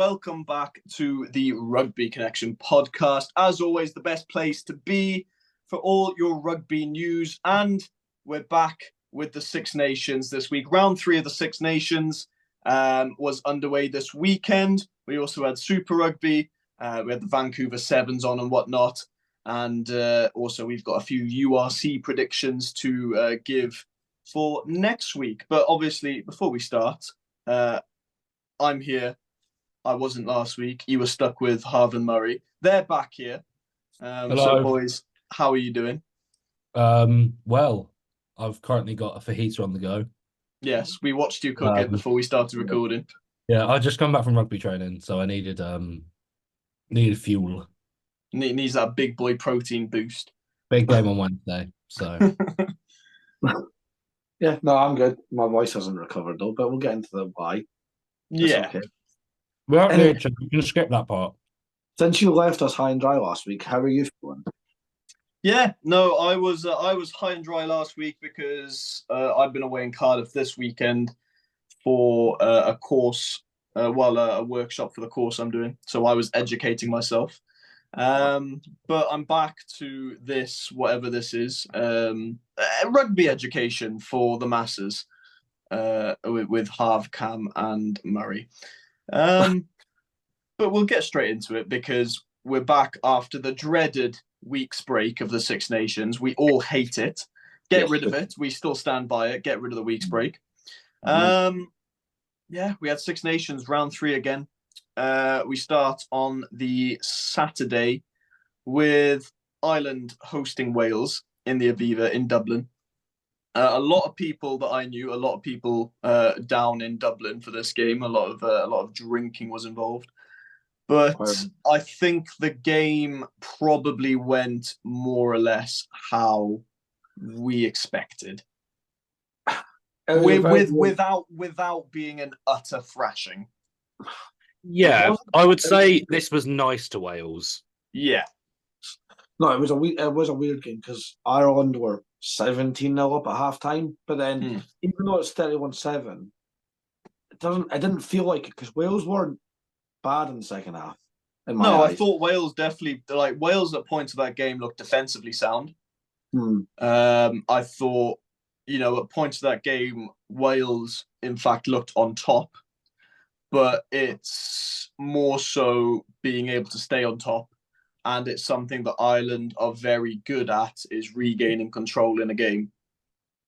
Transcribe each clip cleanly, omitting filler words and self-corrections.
welcome back to the Rugby Connection podcast. As always, the best place to be for all your rugby news. And we're back with the Six Nations this week. Round 3 of the Six Nations was underway this weekend. We also had Super Rugby. We had the Vancouver Sevens on and whatnot. And also we've got a few URC predictions to give for next week. But obviously, before we start, I'm here. I wasn't last week. You were stuck with Harv and Murray. They're back here. So, boys, how are you doing? Well, I've currently got a fajita on the go. Yes, we watched you cook it before we started recording. Yeah, I just come back from rugby training, so I needed fuel. Needs that big boy protein boost. Big game on Wednesday, so. Yeah, no, I'm good. My voice hasn't recovered though, but we'll get into the why. Yeah. Okay. We can skip that part. Since you left us high and dry last week, how are you feeling? Yeah, no, I was high and dry last week because I've been away in Cardiff this weekend for a course, a workshop for the course I'm doing. So I was educating myself. But I'm back to this, whatever this is, rugby education for the masses, with Harv, Cam, and Murray. But we'll get straight into it because we're back after the dreaded week's break of the Six Nations. We all hate it. Get rid of it. We still stand by it. Get rid of the week's break. Yeah, we had Six Nations round 3 again. We start on the Saturday with Ireland hosting Wales in the Aviva in Dublin. A lot of people that I knew, a lot of people down in Dublin for this game. A lot of drinking was involved, but I think the game probably went more or less how we expected, without being an utter thrashing. Yeah, I would say this was nice to Wales. Yeah. No, it was a weird game because Ireland were 17-0 up at half time, but then even though it's 31-7, it didn't feel like it because Wales weren't bad in the second half. I thought Wales definitely, Wales at points of that game looked defensively sound. I thought, at points of that game, Wales in fact looked on top. But it's more so being able to stay on top. And it's something that Ireland are very good at, is regaining control in a game.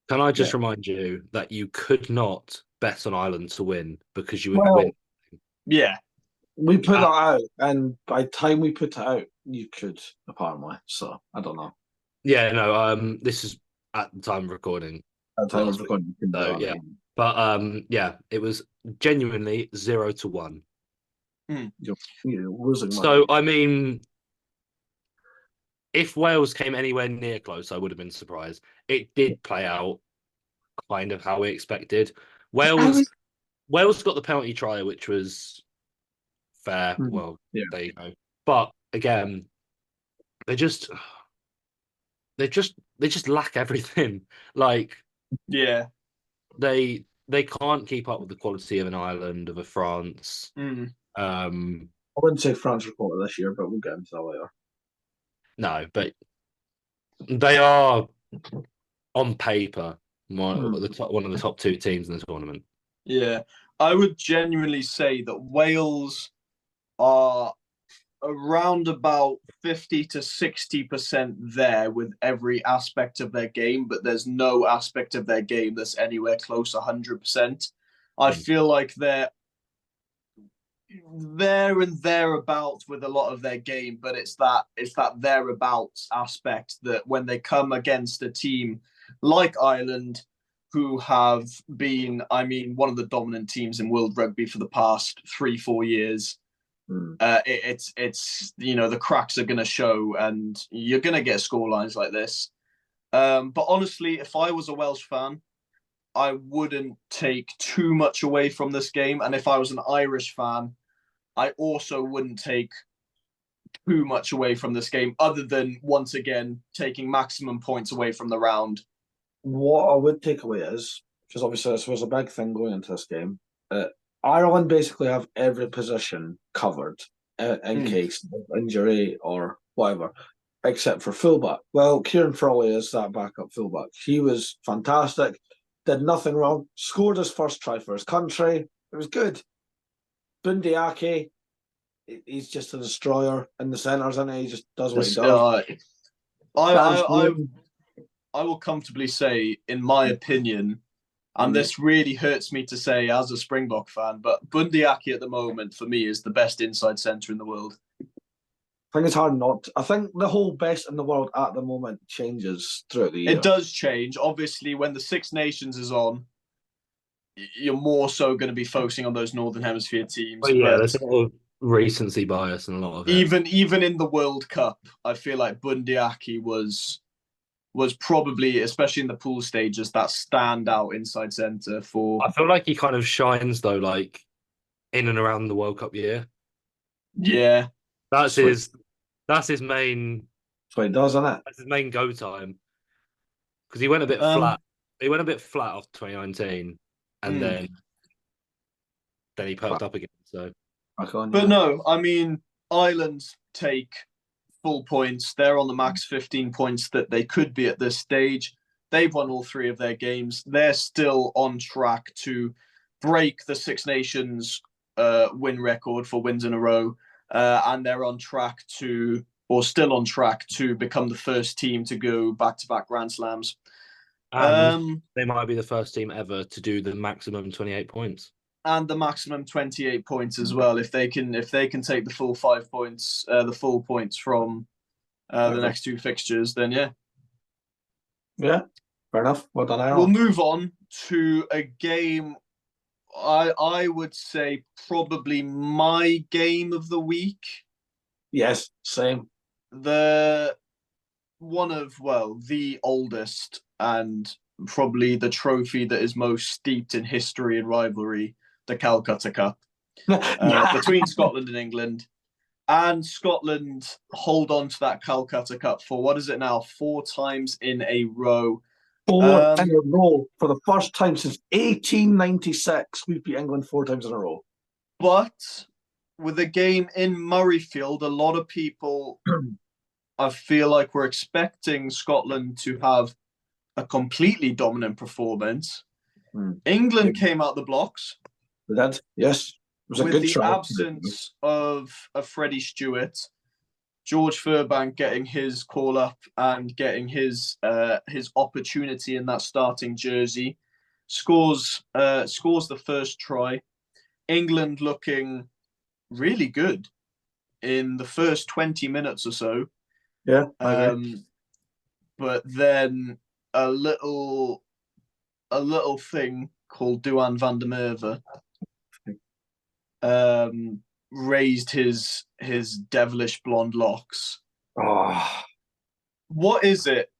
Can I just remind you that you could not bet on Ireland to win because you would win? Yeah. We put that out, and by the time we put it out, you could, apparently. So, I don't know. Yeah, no, this is at the time of recording. At the time of recording. Yeah. But it was genuinely 0-1. So I mean, if Wales came anywhere near close, I would have been surprised. It did play out kind of how we expected. Wales got the penalty try, which was fair. Well, there you go. But again, they just lack everything. They can't keep up with the quality of an Ireland, of a France. I wouldn't say France reported this year, but we'll get into that later. No, but they are on paper one of the top 2 teams in the tournament. Yeah, I would genuinely say that Wales are around about 50 to 60% there with every aspect of their game, but there's no aspect of their game that's anywhere close 100%. I feel like they're there and thereabouts with a lot of their game, but it's that thereabouts aspect that when they come against a team like Ireland, who have been, one of the dominant teams in world rugby for the past 3-4 years, it's the cracks are going to show and you're going to get scorelines like this. But honestly, if I was a Welsh fan, I wouldn't take too much away from this game. And if I was an Irish fan, I also wouldn't take too much away from this game, other than, once again, taking maximum points away from the round. What I would take away is, because obviously this was a big thing going into this game, Ireland basically have every position covered in case of injury or whatever, except for fullback. Well, Kieran Frawley is that backup fullback. He was fantastic, did nothing wrong, scored his first try for his country. It was good. Bundiaki, he's just a destroyer in the centres, and he just does what he does. I will comfortably say, in my opinion, and this really hurts me to say as a Springbok fan, but Bundiaki at the moment for me is the best inside centre in the world. I think it's hard not to. I think the whole best in the world at the moment changes throughout the year. It does change. Obviously, when the Six Nations is on, you're more so going to be focusing on those Northern Hemisphere teams. Well, yeah, there's a lot of recency bias and a lot of it. Even in the World Cup, I feel like Bundiaki was probably, especially in the pool stages, that standout inside centre for. I feel like he kind of shines though, like in and around the World Cup year. Yeah, that's his main. That's what he does, isn't it? That's his main go time. Because he went a bit flat. He went a bit flat off 2019, and then he perked up again. So, but no, I mean, Ireland take full points. They're on the max 15 points that they could be at this stage. They've won all 3 of their games. They're still on track to break the Six Nations win record for wins in a row. And they're on track to, or still on track to, become the first team to go back-to-back Grand Slams. They might be the first team ever to do the maximum 28 points. And the maximum 28 points as well. If they can take the full 5 points, the full points from the next 2 fixtures, then yeah. Yeah, fair enough. Well done, Aaron. We'll move on to a game. I would say probably my game of the week. Yes, same. The oldest and probably the trophy that is most steeped in history and rivalry, the Calcutta Cup, between Scotland and England. And Scotland hold on to that Calcutta Cup for, what is it now, 4 times in a row. 4 in a row for the first time since 1896. We beat England 4 times in a row. But with a game in Murrayfield, a lot of people, I feel like, were expecting Scotland to have a completely dominant performance. England came out the blocks. That, yes. It was a good try. With the absence of Freddie Stewart, George Furbank getting his call up and getting his opportunity in that starting jersey, scores the first try. England looking really good in the first 20 minutes or so. Yeah. But then a little thing called Duan van der Merwe raised his devilish blonde locks. Oh. What is it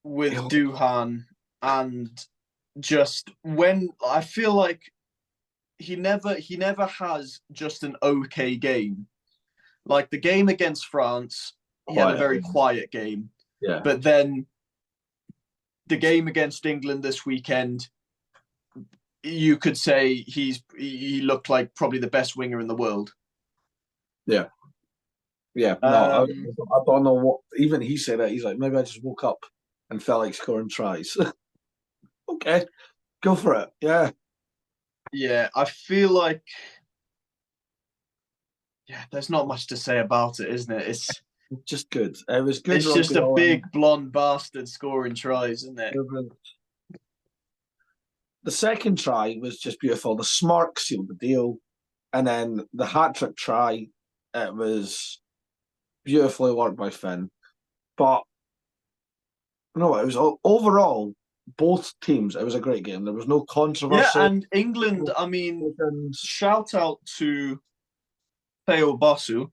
with Duhan, and just when I feel like he never has just an okay game. Like the game against France, he had a very quiet game. Yeah. But then the game against England this weekend, you could say he looked like probably the best winger in the world. Yeah. Yeah. No, I don't know what. Even he said that. He's like, maybe I just woke up and felt like scoring tries. Okay, go for it. Yeah. Yeah, I feel like, there's not much to say about it, isn't it? It's just good. It was good. It's just a big blonde bastard scoring tries, isn't it? The second try was just beautiful. The smirk sealed the deal. And then the hat-trick try, it was beautifully worked by Finn. But, no, it was overall, both teams, it was a great game. There was no controversy. Yeah, and England, I mean, shout out to Theo Basu.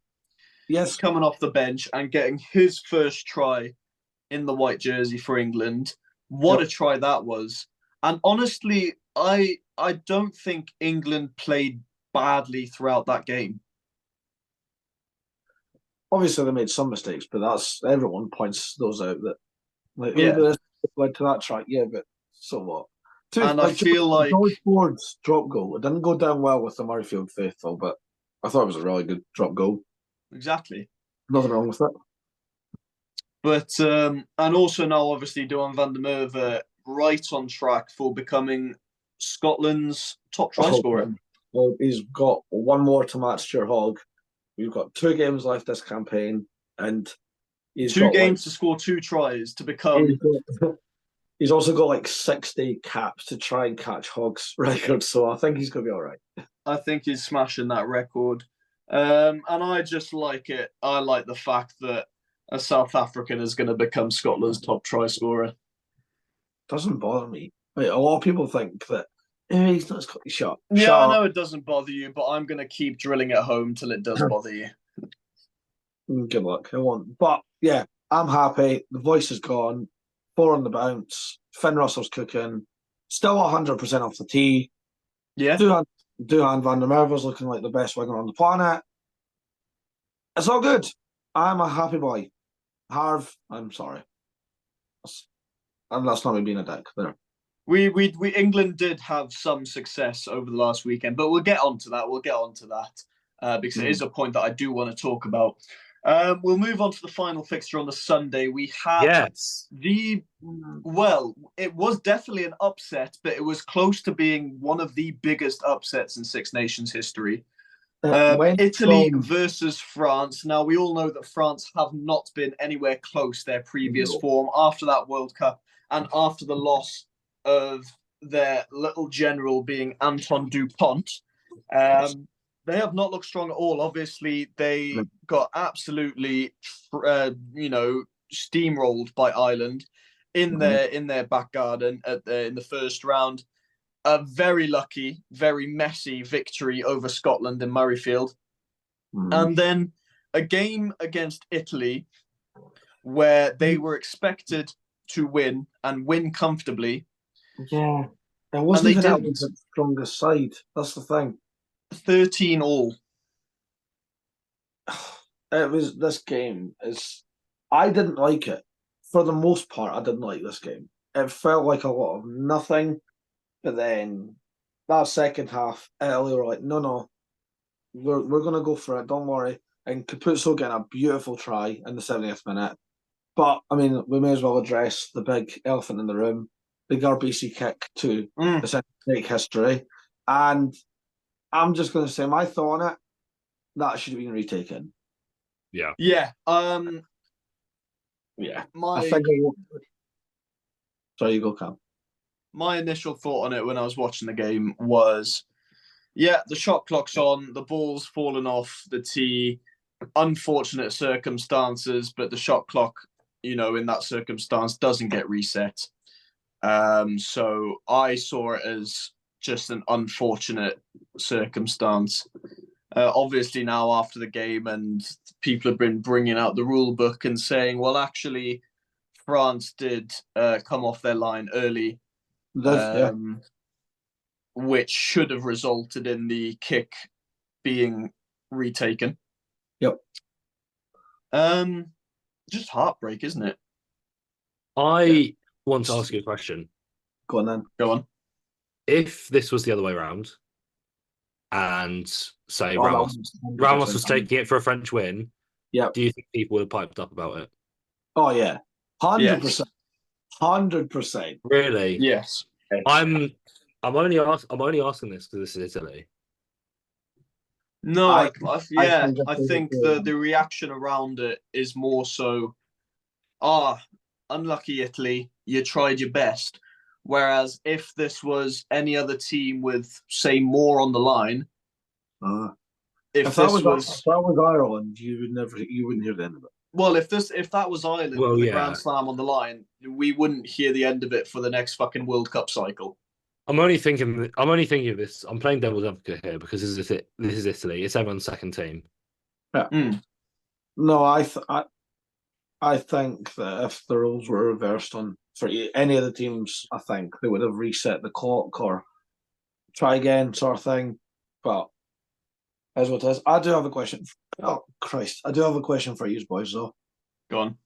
Yes. Coming off the bench and getting his first try in the white jersey for England. What a try that was. And honestly, I don't think England played badly throughout that game. Obviously, they made some mistakes, but that's everyone points those out. That led to that try. Yeah, but so what? And I feel like George Ford's drop goal, it didn't go down well with the Murrayfield faithful, but I thought it was a really good drop goal. exactly. Nothing wrong with it. But and also now, obviously, Duan van der Merwe right on track for becoming Scotland's top try scorer. Well, he's got one more to match Stuart Hogg. We've got 2 games left this campaign, and he's 2 games to score 2 tries to become. He's also got like 60 caps to try and catch Hogg's record, so I think he's going to be all right. I think he's smashing that record. And I just like it. I like the fact that a South African is going to become Scotland's top try scorer. Doesn't bother me. Like, a lot of people think that he's not Scottish shot. Yeah, I know it doesn't bother you, but I'm going to keep drilling it home till it does bother you. Good luck. I won't. But yeah, I'm happy. The voice is gone. 4 on the bounce. Finn Russell's cooking. Still 100% off the tee. Yeah. Duhan van der Merwe's looking like the best winger on the planet. It's all good. I'm a happy boy. Harv, I'm sorry. That's not me being a dick there. We England did have some success over the last weekend, but we'll get on to that. Because it is a point that I do want to talk about. We'll move on to the final fixture on the Sunday. We had it was definitely an upset, but it was close to being one of the biggest upsets in Six Nations history. Italy versus France. Now, we all know that France have not been anywhere close their previous form after that World Cup and after the loss of their little general being Anton Dupont. They have not looked strong at all. Obviously, they got absolutely, steamrolled by Ireland in their back garden in the first round. A very lucky, very messy victory over Scotland in Murrayfield. And then a game against Italy where they were expected to win and win comfortably. Yeah. It wasn't even the strongest side. That's the thing. 13-all. This game is. I didn't like it. For the most part, I didn't like this game. It felt like a lot of nothing. But then that second half, Italy were like, no, we're going to go for it. Don't worry. And Capuzzo getting a beautiful try in the 70th minute. But, I mean, we may as well address the big elephant in the room, the RUGBYC kick to essentially make history. And I'm just going to say my thought on it, that should have been retaken. Yeah. Yeah. Sorry, you go, Cam. My initial thought on it when I was watching the game was, the shot clock's on, the ball's fallen off the tee, unfortunate circumstances, but the shot clock, in that circumstance doesn't get reset. So I saw it as just an unfortunate circumstance. Obviously now after the game and people have been bringing out the rule book and saying, well, actually, France did come off their line early. Which should have resulted in the kick being retaken. Yep. Just heartbreak, isn't it? I want to ask you a question. Go on then. Go on. If this was the other way around, and say Ramos was taking it for a French win, do you think people would have piped up about it? Oh yeah, 100%. 100%. Really? Yes. I'm only asking this because this is Italy. No, I think the reaction around it is more so, unlucky Italy, you tried your best. Whereas if this was any other team with, say, more on the line, if that was Ireland, you wouldn't hear the end of it. Well, if that was Ireland with a Grand Slam on the line, we wouldn't hear the end of it for the next fucking World Cup cycle. I'm only thinking of this. I'm playing devil's advocate here because this is Italy. It's everyone's second team. Yeah. No, I think that if the rules were reversed for any of the teams, I think they would have reset the clock or try again, sort of thing. But as what it is, I do have a question. Oh Christ! I do have a question for you boys, though. Go on.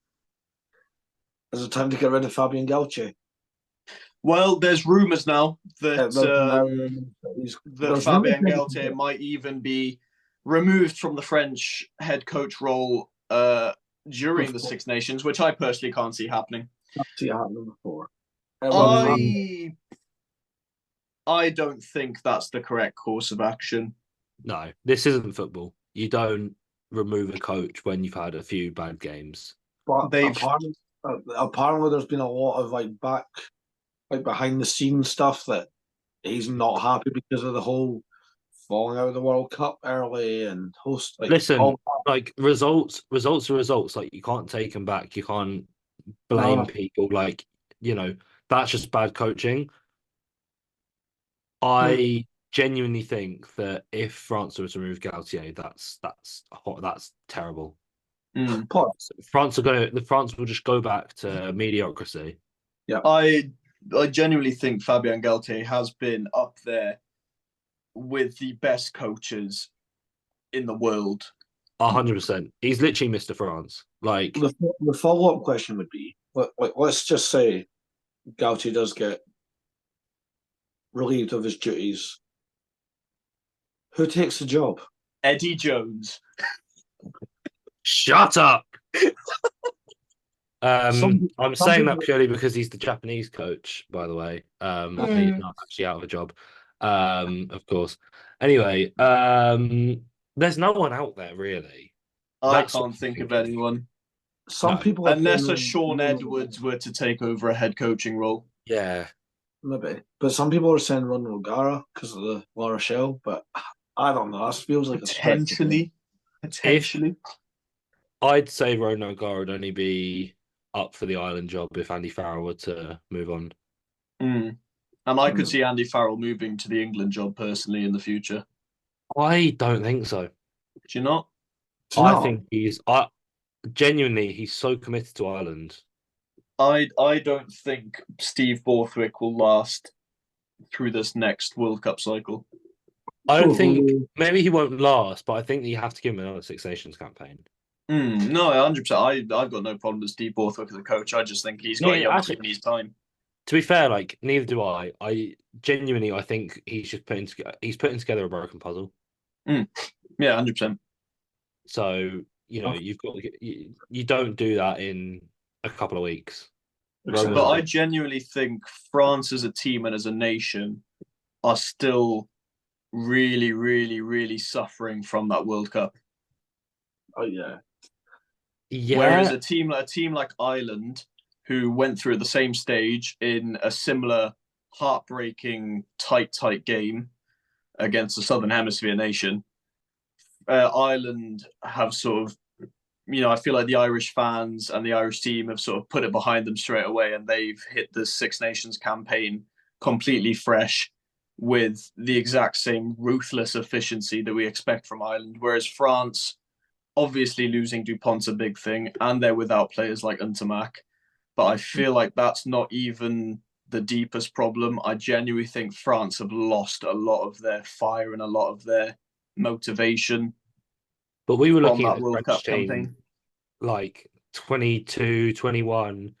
Is it time to get rid of Fabian Galche? Well, there's rumours now that He's- that there's Fabien rumours- Galtier might even be removed from the French head coach role during the Six Nations, which I personally can't see happening. I've seen it happen before. I don't think that's the correct course of action. No, this isn't football. You don't remove a coach when you've had a few bad games. But They've- apparently there's been a lot of behind the scenes stuff that he's not happy because of the whole falling out of the World Cup early and host. Listen, results are results. Like, you can't take them back. You can't blame people. Like, that's just bad coaching. I genuinely think that if France were to remove Galtier, that's terrible. France will just go back to mediocrity. Yeah, I genuinely think Fabien Galtier has been up there with the best coaches in the world. 100%. He's literally Mr. France. Like, the follow-up question would be, let's just say Galtier does get relieved of his duties. Who takes the job? Eddie Jones. Shut up. I'm saying that people- purely because he's the Japanese coach, by the way. He's not actually out of a job, of course. Anyway, there's no one out there really. I can't think of anyone. Some people, unless a Sean Edwards were to take over a head coaching role. Yeah, maybe. But some people are saying Ron O'Gara because of the La Rochelle. But I don't know. That feels like potentially. I'd say Ron O'Gara would only be up for the Ireland job if Andy Farrell were to move on. And I could see Andy Farrell moving to the England job personally in the future. I don't think so. Do you not? I think genuinely he's so committed to Ireland. I don't think Steve Borthwick will last through this next World Cup cycle. I don't think maybe he won't last, but I think that you have to give him another Six Nations campaign. No, 100%. I've got no problem with Steve Borthwick as a coach. I just think he's got a young team in his time. To be fair, neither do I. I genuinely, I think he's just putting together a broken puzzle. Yeah, 100%. So you've got you don't do that in a couple of weeks. But I genuinely think France as a team and as a nation are still really, really, really suffering from that World Cup. Oh yeah. Yeah. Whereas a team like Ireland, who went through the same stage in a similar heartbreaking tight game against the Southern Hemisphere nation, Ireland have sort of, I feel like the Irish fans and the Irish team have sort of put it behind them straight away, and they've hit the Six Nations campaign completely fresh with the exact same ruthless efficiency that we expect from Ireland. Whereas France, obviously losing Dupont's a big thing, and they're without players like Ntamak. But I feel like that's not even the deepest problem. I genuinely think France have lost a lot of their fire and a lot of their motivation. But we were looking at that World Cup campaign, like 22, 21,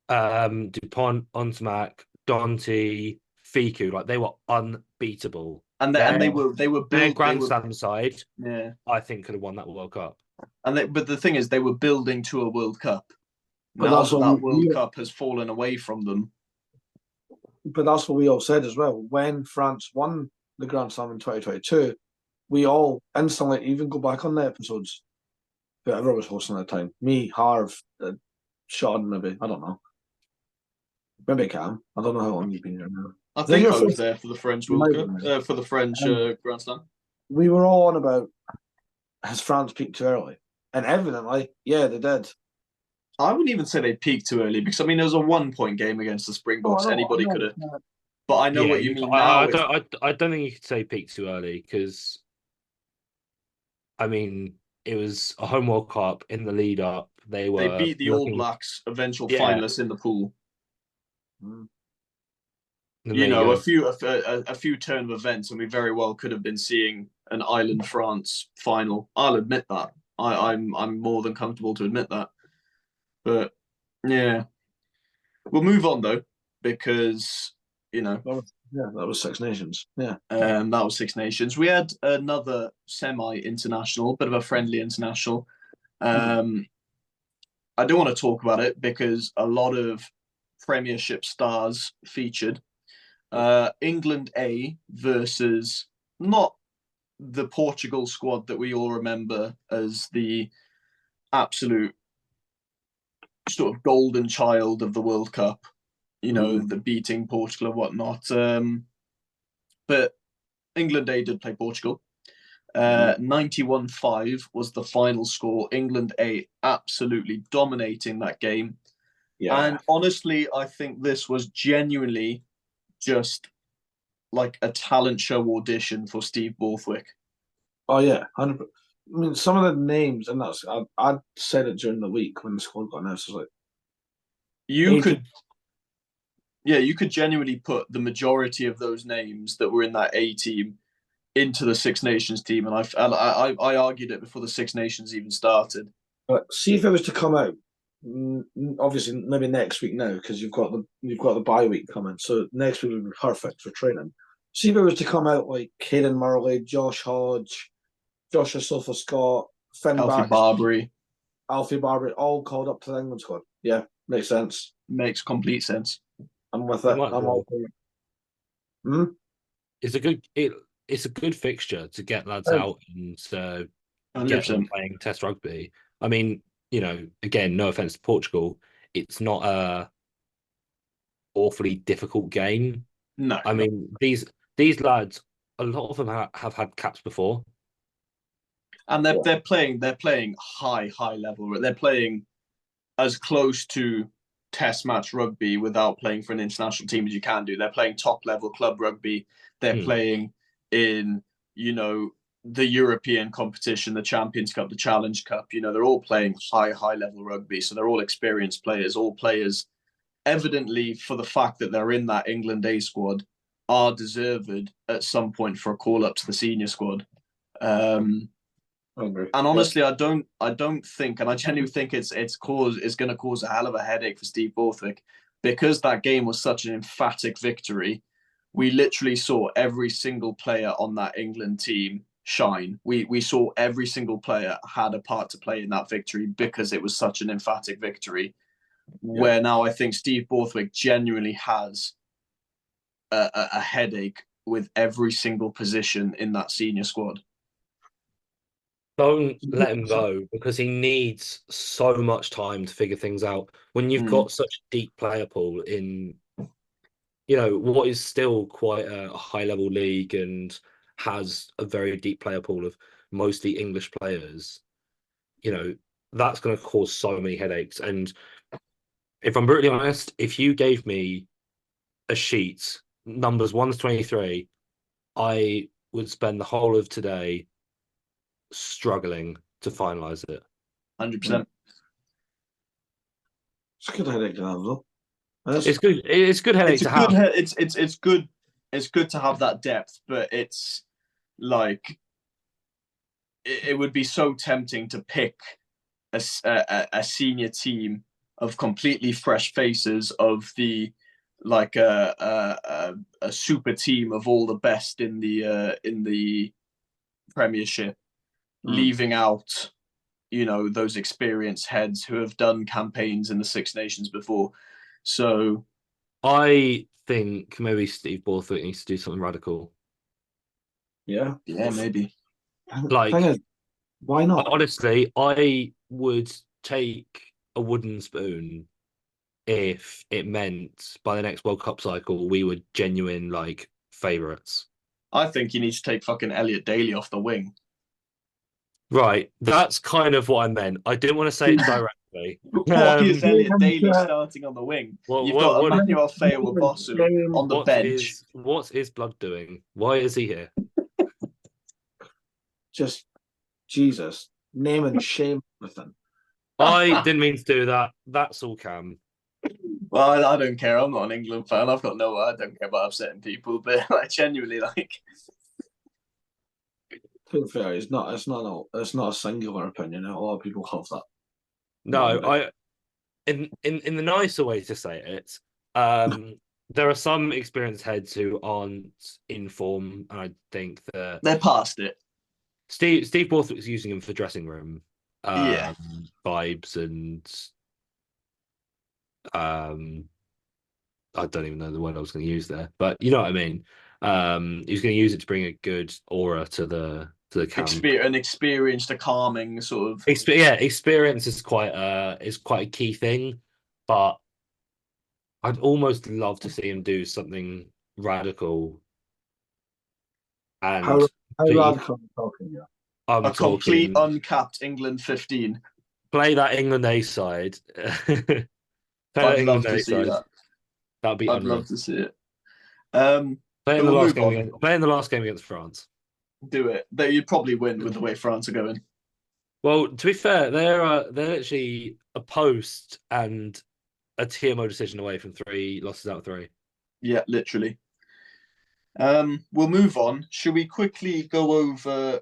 Dupont, Ntamak, Dante, Fiku, like they were unbeatable. And they were their Grand Slam side. Yeah, I think could have won that World Cup. But the thing is, they were building to a World Cup. But now that World Cup has fallen away from them. But that's what we all said as well. When France won the Grand Slam in 2022, we all instantly, even go back on the episodes, whoever was hosting at the time, me, Harv, Sean, maybe, I don't know. Maybe Cam. I don't know how long you've been here now. I think I was there for the French World Cup, for the French Grand Slam. We were all on about, has France peaked too early? And evidently, yeah, they did. I wouldn't even say they peaked too early, because, it was a 1-point game against the Springboks. Anybody could have. But I know what you mean now. I don't think you could say peaked too early, because, it was a home World Cup in the lead up. They beat the All Blacks, eventual finalists in the pool. A few turn of events, and we very well could have been seeing an Ireland France final. I'll admit that. I'm more than comfortable to admit that. But yeah, we'll move on though. because, That was Six Nations. Yeah. that was Six Nations. We had another semi-international, bit of a friendly international. I don't want to talk about it because a lot of Premiership stars featured. England A versus not the Portugal squad that we all remember as the absolute sort of golden child of the World Cup, the beating Portugal and whatnot. But England A did play Portugal. 91-5 was the final score. England A absolutely dominating that game. Yeah. And honestly, I think this was genuinely just like a talent show audition for Steve Borthwick. Oh, yeah. 100%. I mean, some of the names, and I said it during the week when the squad got announced, I was like, you could genuinely put the majority of those names that were in that A team into the Six Nations team, and I argued it before the Six Nations even started. See if it was to come out, obviously maybe next week now, because you've got the bye week coming, so next week would be perfect for training. See if it was to come out like Caden Murley, Josh Hodge, Joshua Sulphur-Scott, Finn Alfie Barbary, all called up to the England squad. Yeah, makes sense. Makes complete sense. I'm with it. I'm all for it. It's a good fixture to get lads out and get them playing Test rugby. I mean, again, no offense to Portugal, it's not a awfully difficult game. No, I mean these lads, a lot of them have had caps before, and they're playing high level. They're playing as close to Test match rugby without playing for an international team as you can do. They're playing top level club rugby. They're playing in the European competition, the Champions Cup, the Challenge Cup. They're all playing high level rugby, so they're all experienced players. All players, evidently, for the fact that they're in that England A squad, are deserved at some point for a call up to the senior squad. And honestly, I don't think, and I genuinely think it's going to cause a hell of a headache for Steve Borthwick, because that game was such an emphatic victory. We literally saw every single player on that England team shine. We saw every single player had a part to play in that victory because it was such an emphatic victory. Where now I think Steve Borthwick genuinely has a headache with every single position in that senior squad. Don't let him go, because he needs so much time to figure things out. When you've got such a deep player pool in, what is still quite a high-level league and has a very deep player pool of mostly English players, that's going to cause so many headaches. And if I'm brutally honest, if you gave me a sheet, numbers 1 to 23, I would spend the whole of today struggling to finalize it. 100%. It's a good headache to have, though. It's good. It's good headache to have. It's good. It's good to have that depth, but it's like it would be so tempting to pick a senior team of completely fresh faces, of the like a super team of all the best in the Premiership, leaving out those experienced heads who have done campaigns in the Six Nations before. So I think maybe Steve Borthwick needs to do something radical. Yeah, maybe. Like, why not? Honestly, I would take a wooden spoon if it meant by the next World Cup cycle we were genuine favourites. I think you need to take fucking Elliot Daly off the wing. Right, that's kind of what I meant. I didn't want to say it directly. Why is Elliot Daly starting on the wing? You've got Emmanuel Feo-Wabosu on the bench. What's his blood doing? Why is he here? Just Jesus, name and shame everything. I didn't mean to do that. That's all Cam. Well, I don't care. I'm not an England fan. I don't care about upsetting people, but genuinely, To be fair, it's not a singular opinion. A lot of people have that. No, in the nicer way to say it, there are some experienced heads who aren't in form, and I think that They're past it. Steve Borthwick's using him for dressing room Yeah. vibes, and I don't even know the word I was going to use there, but you know what I mean. He's going to use it to bring a good aura to the camp. An experienced, a calming sort of. Experience is quite a key thing, but I'd almost love to see him do something radical. And how radical are you talking? Yeah. I'm a complete talking uncapped England 15. play that England A side. Play that I'd England love to A see side. that. That'd be I'd unreal. love to see it. Play in we'll the last move game. on. Play in the last game against France. Do it. You'd probably win with the way France are going. Well, to be fair, they're actually a post and a TMO decision away from 3 losses out of 3. Yeah, literally. We'll move on. Should we quickly go over?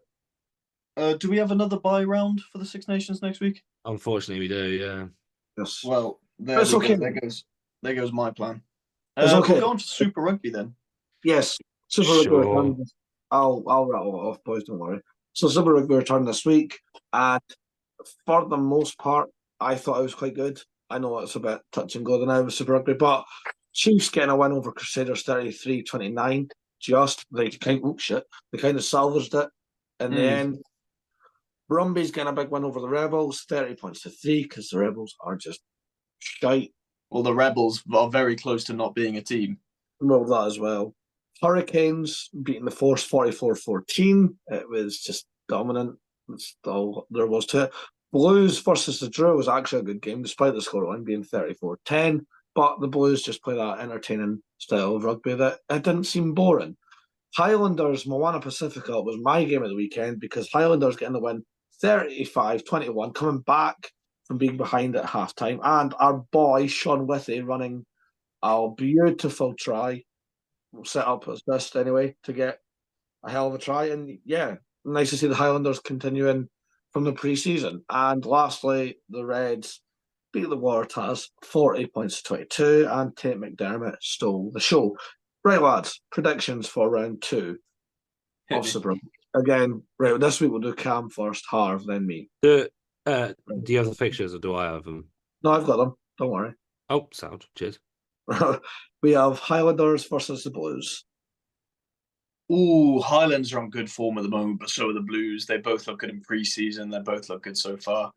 Do we have another bye round for the Six Nations next week? Unfortunately, we do. Yeah. Yes. Well, there goes my plan. It's okay. We'll go on to Super Rugby then. Yes. Super Rugby return. I'll rattle it off, boys. Don't worry. So Super Rugby return this week, and for the most part, I thought it was quite good. I know it's a bit touch and go now with Super Rugby, but Chiefs getting a win over Crusaders 33-29. They kind of salvaged it in the end. Brumbies getting a big win over the Rebels, 30 points to 3, because the Rebels are just shite. Well, the Rebels are very close to not being a team. Well, that as well. Hurricanes beating the Force 44-14. It was just dominant. That's all there was to it. Blues versus the Drew was actually a good game, despite the scoreline being 34-10. But the Blues just play that entertaining style of rugby that it didn't seem boring. Highlanders, Moana Pacifica was my game of the weekend because Highlanders getting the win 35-21, coming back from being behind at halftime. And our boy, Sean Withy, running a beautiful try. We'll set up as best anyway to get a hell of a try. And yeah, nice to see the Highlanders continuing from the pre-season. And lastly, the Reds beat the Waratahs 40 points to 22, and Tate McDermott stole the show. Right, lads, predictions for round 2 of Super. Again, right, this week we'll do Cam first, Harv, then me. Do you have the fixtures or do I have them? No, I've got them. Don't worry. Oh, sound. Cheers. We have Highlanders versus the Blues. Ooh, Highlands are on good form at the moment, but so are the Blues. They both look good in pre-season. They both look good so far.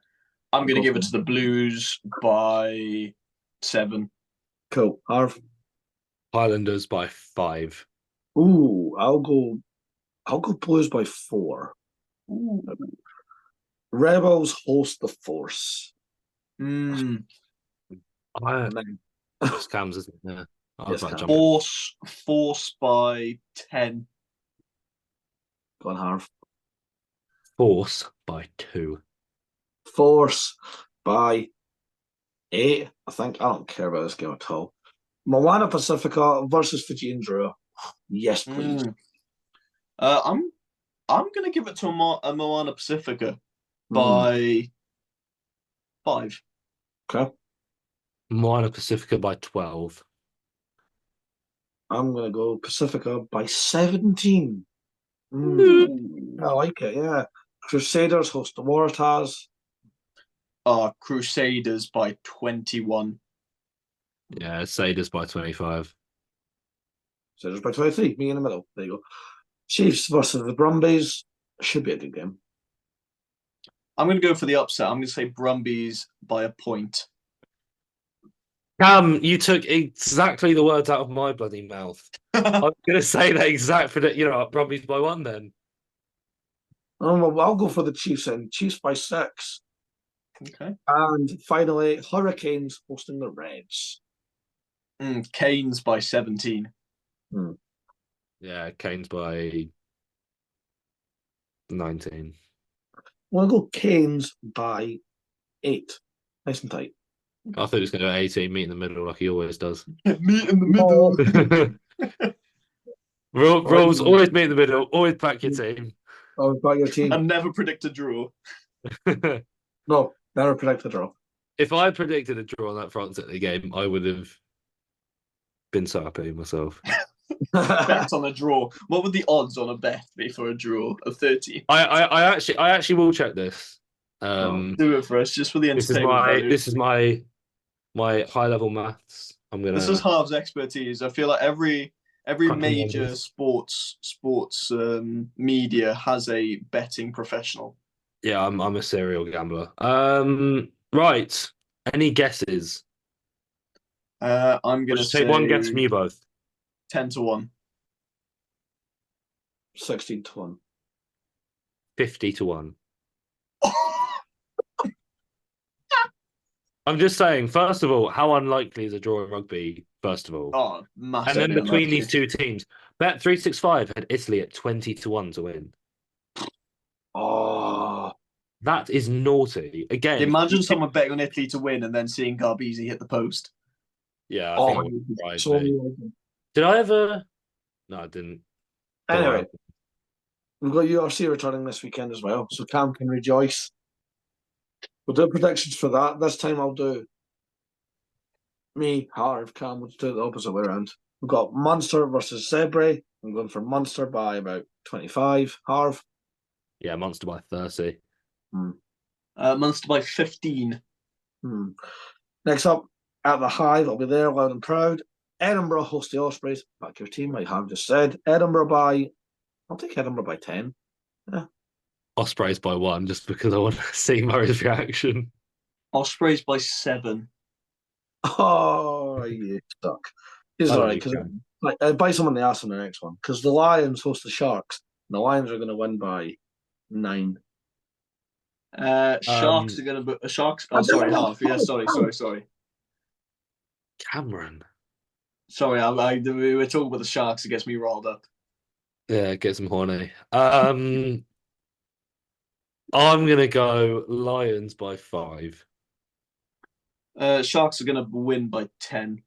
I'm going to give it to the Blues by 7. Cool. Harv? Highlanders by 5. Ooh, I'll go Blues by 4. Ooh. Rebels host the Force. Cam's, isn't it? Yeah. Force by 10. Go on, Harv. Force by 2. Force by 8. I think. I don't care about this game at all. Moana Pacifica versus Fijian Drew. Yes, please. I'm going to give it to a Moana Pacifica by 5. Okay. Moana Pacifica by 12. I'm going to go Pacifica by 17. I like it, yeah. Crusaders host the Waratahs. Crusaders by 21. Yeah, Crusaders by 25. Crusaders by 23. Me in the middle. There you go. Chiefs versus the Brumbies. Should be a good game. I'm going to go for the upset. I'm going to say Brumbies by a point. Cam, you took exactly the words out of my bloody mouth. I was going to say that exact for that. Brumbies by 1 then. I'll go for the Chiefs then. Chiefs by 6. Okay. And finally, Hurricanes hosting the Reds. Canes by 17. Yeah, Canes by 19. We'll go Canes by 8. Nice and tight. I thought he was going to go 18, meet in the middle like he always does. Meet in the middle. Rules, always meet in the middle, always back your team. Always back your team. And never predict a draw. No, never predict a draw. If I predicted a draw on that France Italy game, I would have been so happy with myself. Bet on a draw. What would the odds on a bet be for a draw of 30? I actually will check this. Do it for us, just for the entertainment value. This is my high level maths. This is Harv's expertise. I feel like every major numbers. sports media has a betting professional. Yeah, I'm a serial gambler. Right. Any guesses? I'm gonna take one guess from you both. 10-1. 16-1. 50-1. I'm just saying, first of all, how unlikely is a draw in rugby, first of all? Oh, massively. And then between these two teams, Bet365 had Italy at 20-1 to win. Oh, that is naughty. Again, imagine someone betting on Italy to win and then seeing Garbisi hit the post. Yeah, I think it would surprise me. Did I ever? No, I didn't. Anyway, we've got UFC returning this weekend as well, so Cam can rejoice. We'll do predictions for that. This time I'll do me, Harv, Cam. We'll do it the opposite way around. We've got Munster versus Zebre. I'm going for Munster by about 25. Harv? Yeah, Munster by 30. Munster by 15. Next up, at the Hive, I'll be there, loud and proud. Edinburgh host the Ospreys. Back your team, like Harv just said. I'll take Edinburgh by 10. Yeah. Ospreys by 1, just because I want to see Murray's reaction. Ospreys by 7. Oh, you suck. He's all right, because bite someone in the ass on the next one. Because the Lions host the Sharks. And the Lions are going to win by 9. Sharks are going to... Sharks... Oh, sorry, Harv. Yeah, sorry. Cameron. Sorry, we were talking about the Sharks. It gets me riled up. Yeah, it gets them horny. I'm going to go Lions by 5. Sharks are going to win by 10.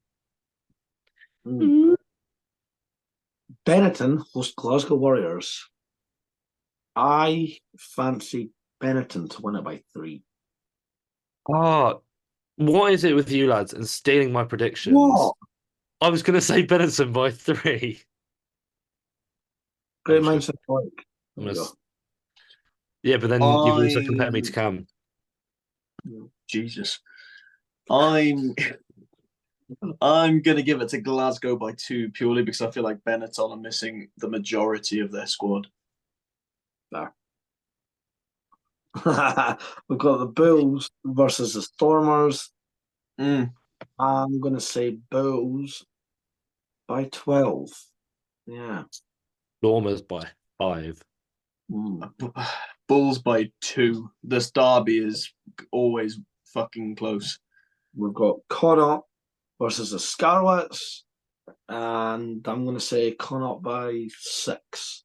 Benetton host Glasgow Warriors. I fancy Benetton to win it by 3. Oh, what is it with you lads and stealing my predictions? What? I was going to say Benetton by 3. Great mindset, like. Yeah, but then you've also compared me to Cam. Jesus. I'm gonna give it to Glasgow by 2 purely because I feel like Benetton are missing the majority of their squad. There. We've got the Bulls versus the Stormers. I'm gonna say Bulls by 12. Yeah. Stormers by 5. Bulls by 2. This derby is always fucking close. We've got Connacht versus the Scarlets, and I'm going to say Connacht by 6.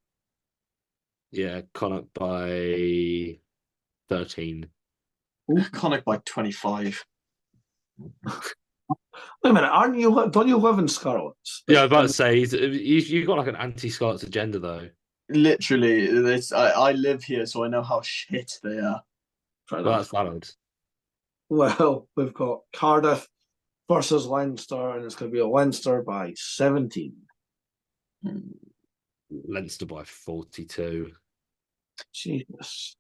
Yeah, Connacht by 13. Connacht by 25. Wait a minute, don't you live in Scarlets? Yeah, I was about to say, you've got like an anti-Scarlets agenda though. Literally, I live here, so I know how shit they are. Well, that's valid. Well, we've got Cardiff versus Leinster, and it's going to be a Leinster by 17. Leinster by 42. Jesus.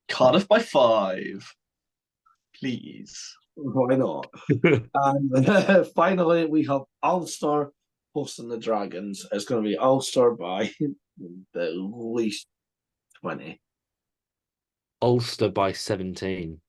Cardiff by 5. Please. Why not? And finally, we have Ulster hosting the Dragons. It's going to be Ulster by at least 20. Ulster by 17.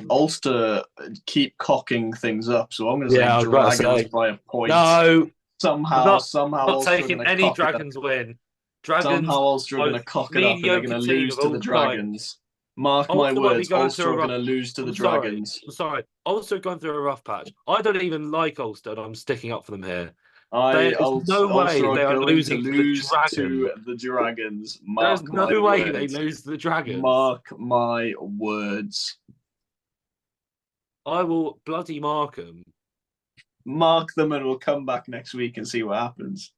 Ulster keep cocking things up, so I'm going to say Dragons by a point. No, somehow not taking any Dragons win. Somehow Ulster are going to cock it up and they're going to lose to the Dragons. Mark my words, Ulster are going to lose to the Dragons. I'm sorry, Ulster are going through a rough patch. I don't even like Ulster, and I'm sticking up for them here. There's no way they are losing to the Dragons. There's no way they lose to the Dragons. Mark my words. I will bloody mark them. Mark them, and we'll come back next week and see what happens.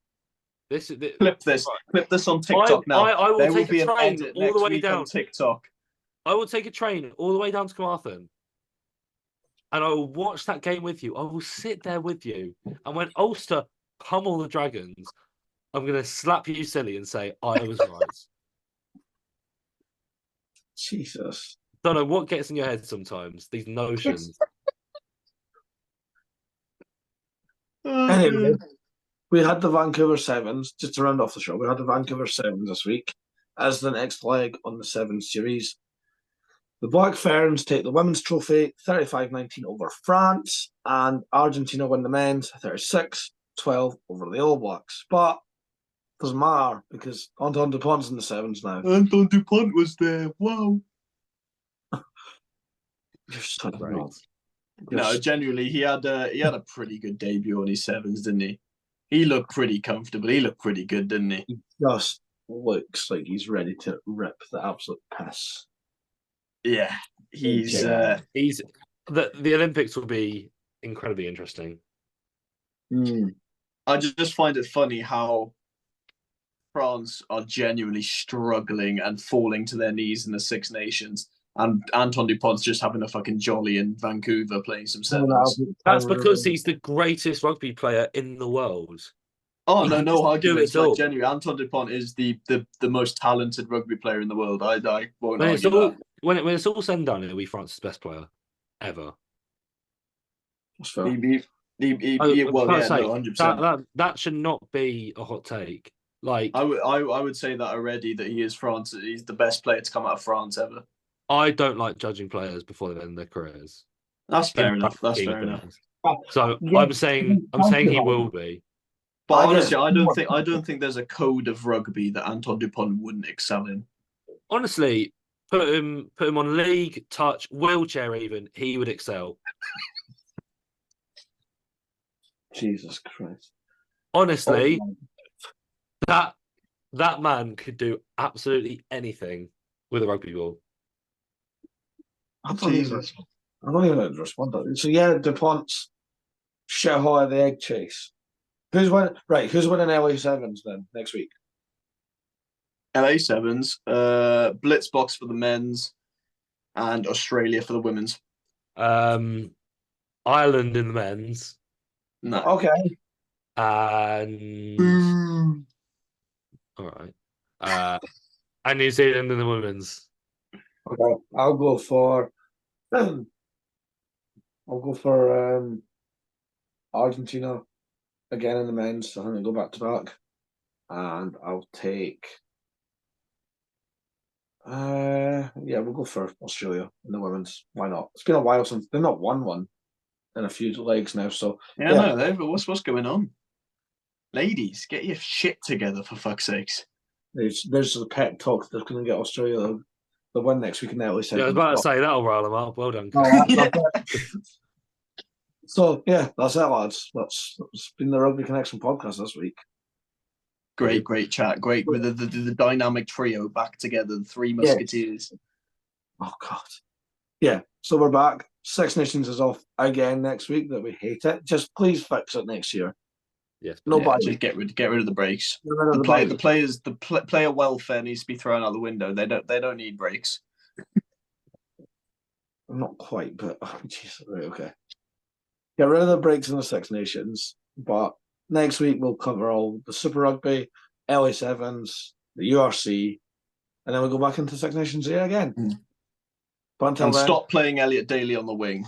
Clip this on TikTok now. I will there take will be a train an edit all the way week down on TikTok. I will take a train all the way down to Carmarthen. and I will watch that game with you. I will sit there with you. And when Ulster pummel the Dragons, I'm going to slap you silly and say, I was right. Jesus. Don't know what gets in your head sometimes, these notions. Anyway, we had the Vancouver Sevens, just to round off the show, we had the Vancouver Sevens this week as the next leg on the Sevens series. The Black Ferns take the women's trophy 35-19 over France, and Argentina win the men's 36-12 over the All Blacks. But doesn't matter because Anton Dupont's in the Sevens now. Anton Dupont was there. Wow. You're so Right. No, genuinely, he had a pretty good debut on his Sevens, didn't he? He looked pretty comfortable. He looked pretty good, didn't he? He just looks like he's ready to rip the absolute piss. Yeah, he's the Olympics will be incredibly interesting. I just find it funny how France are genuinely struggling and falling to their knees in the Six Nations, and Anton Dupont's just having a fucking jolly in Vancouver playing some Sevens. That's because he's the greatest rugby player in the world. Oh, no arguments. Like, genuinely, Anton Dupont is the most talented rugby player in the world. I won't when argue that. When it's all said and done, he'll be France's best player ever. That's fair. 100%. That should not be a hot take. Like I would say that already, that he is France. He's the best player to come out of France ever. I don't like judging players before they end their careers. That's fair enough. That's fair enough. So I'm saying he will be. But honestly, I don't think there's a code of rugby that Anton Dupont wouldn't excel in. Honestly, put him on league, touch, wheelchair even, he would excel. Jesus Christ. Honestly, that man could do absolutely anything with a rugby ball. I don't even know how to respond to that. So yeah, Dupont's shit hot of the egg chase. Who's winning LA Sevens then next week? LA Sevens, Blitzbox for the men's, and Australia for the women's. Ireland in the men's. No. Okay. And all right. And New Zealand in the women's. Okay. I'll go for Argentina again in the men's. So I'm gonna go back to back. And I'll take we'll go for Australia in the women's. Why not? It's been a while since they've not won one in a few legs now. So no, what's going on? Ladies, get your shit together for fuck's sakes. There's the pep talk that's going to get Australia the win next week in the LA Sevens. Yeah, I was about to say that'll rile them up. Well done. So yeah, that's it, lads. That's been the Rugby Connection podcast this week. Great chat. Great with the dynamic trio back together, the three musketeers. Oh God. Yeah. So we're back. Six Nations is off again next week. That we hate it. Just please fix it next year. Yes. Nobody just get rid of the breaks. The player welfare needs to be thrown out the window. They don't need breaks. Not quite, but jeez, right, okay. Get rid of the breaks in the Six Nations, but next week we'll cover all the Super Rugby, LA Sevens, the URC, and then we'll go back into Six Nations here again. But until then, stop playing Elliot Daly on the wing.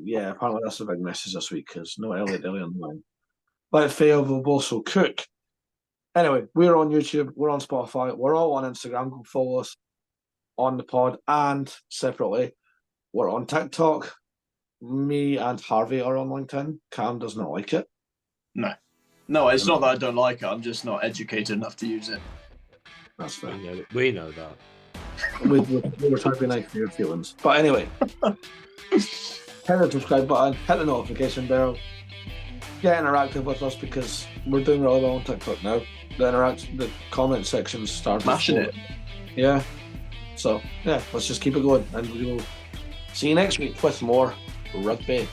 Yeah, apparently that's a big message this week because no Elliot Daly on the wing. Let fail, will also cook. Anyway, we're on YouTube, we're on Spotify, we're all on Instagram. Go follow us on the pod, and separately, we're on TikTok. Me and Harvey are on LinkedIn. Cam does not like it. No, it's not that I don't like it. I'm just not educated enough to use it. That's fair. We know that. we were trying to be nice for your feelings. But anyway, hit the subscribe button, hit the notification bell. Get interactive with us because we're doing really well on TikTok now. The comment section started smashing it. Yeah. So yeah, let's just keep it going, and we'll see you next week with more rugby.